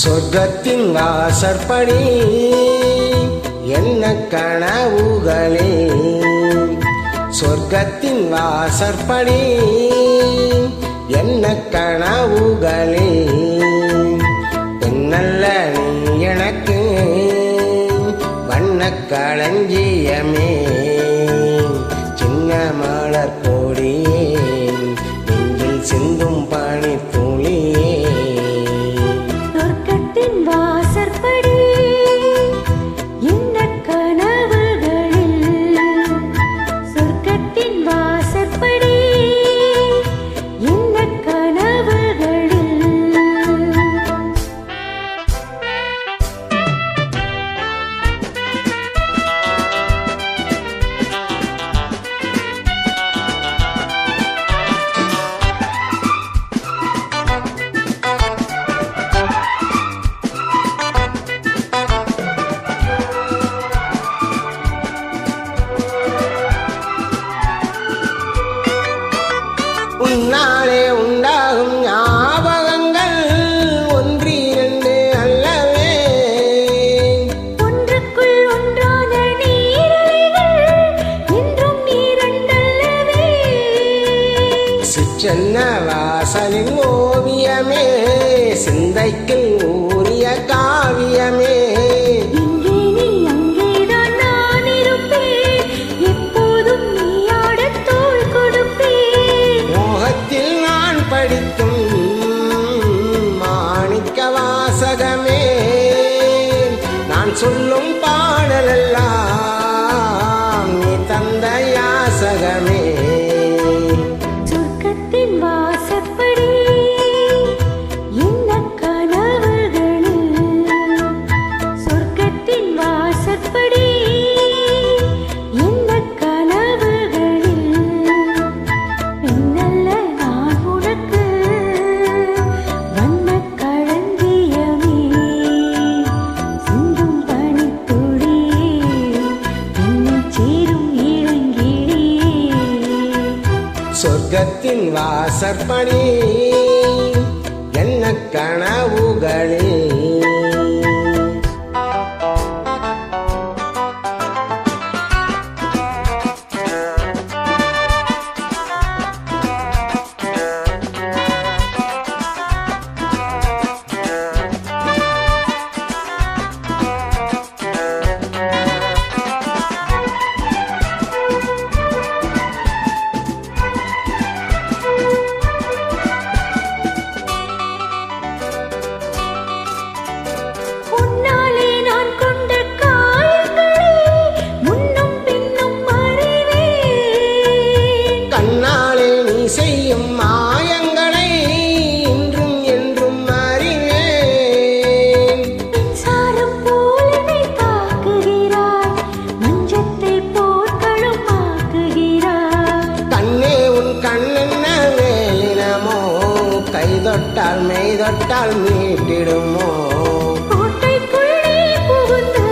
சொர்க்கத்தின் வாசற்படி என்ன கனவுகளே, சொர்க்கத்தின் வாசற்படி என்ன கனவுகளே, பெண்ணல்ல நீ எனக்கு வண்ணக் களஞ்சியமே, சின்ன மலர் கொடியே நெஞ்சில் சிந்தும் பனி துளியே. சொர்க்கத்தின் வாசற்படி என்ன கனவுகளில், சொர்க்கத்தின் வாசற்படி என்ன கனவுகளில். உன்னாலே உண்டாகும் ஞாபகங்கள் ஒன்றிரண்டு அல்லவே, ஒன்றுக்குள் ஒன்றான நீரலைகள் என்றும் நீரண்டல்லவே. சிற்றன்ன வாசலின் ஓவியமே, சிந்தைக்கு ஊறிய காவியமே, இங்கே நீ அங்கேதான் நான் இருப்பேன், எப்போதும் நீ ஆடத் தோள் கொடுப்பேன். மோகத்தில் நான் படிக்கும் மாணிக்க வாசகமே, நான் சொல்லும் பாடலெல்லாம் நீ தந்த யாசகமே. சொர்க்கத்தின் வாசற்படி என்ன கனவுகளில், சொர்க்கத்தின் வாசற்படி என்ன கனவுகளில், பெண்ணல்ல நான் உனக்கு வண்ணக் களஞ்சியமே, சிந்தும் பனித்துளியே என்னைச் சேரும் இளங்கிளியே. சொர்க்கத்தின் வாசற்படி என்ன கனவுகளே. உன்னாலே நான் கொண்ட காயங்களை முன்னும் பின்னும் அறிவேன். கண்ணாலே நீ செய்யும் மாயங்களை இன்றும் என்றும் அறிவேன். மின்சாரம் போல நீ தாக்குகிறாய், மஞ்சத்தை போர்க்களம் ஆக்குகிறாய். கண்ணே உன் கண்ணென்ன வேலினமோ, கை தொட்டால் மெய் தொட்டால் மீட்டிடுமோ. கோட்டைக்குள்ளே புகுந்து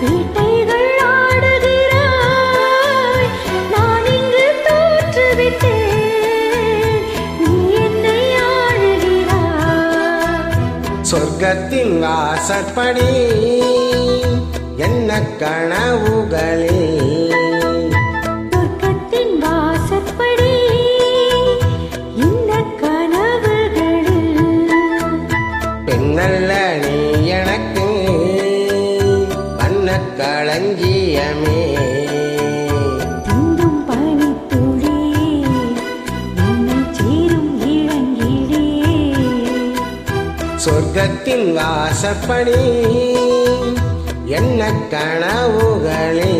வேட்டைகள் ஆடுகிறாய், நான் இங்கு தோற்றுவிட்டேன், நீ என்னை ஆளுகிறாய். சொர்க்கத்தின் வாசற்படி என்ன கனவுகளே, சொர்க்கத்தின் வாசற்படி என்ன கனவுகளில், பெண்ணல்ல நீ எனக்கு வண்ணக் களஞ்சியமே, சிந்தும் பனித்துளியே என்னைச் சேரும் இளங்கிளியே. சொர்க்கத்தின் வாசற்படி என்ன கனவுகளே.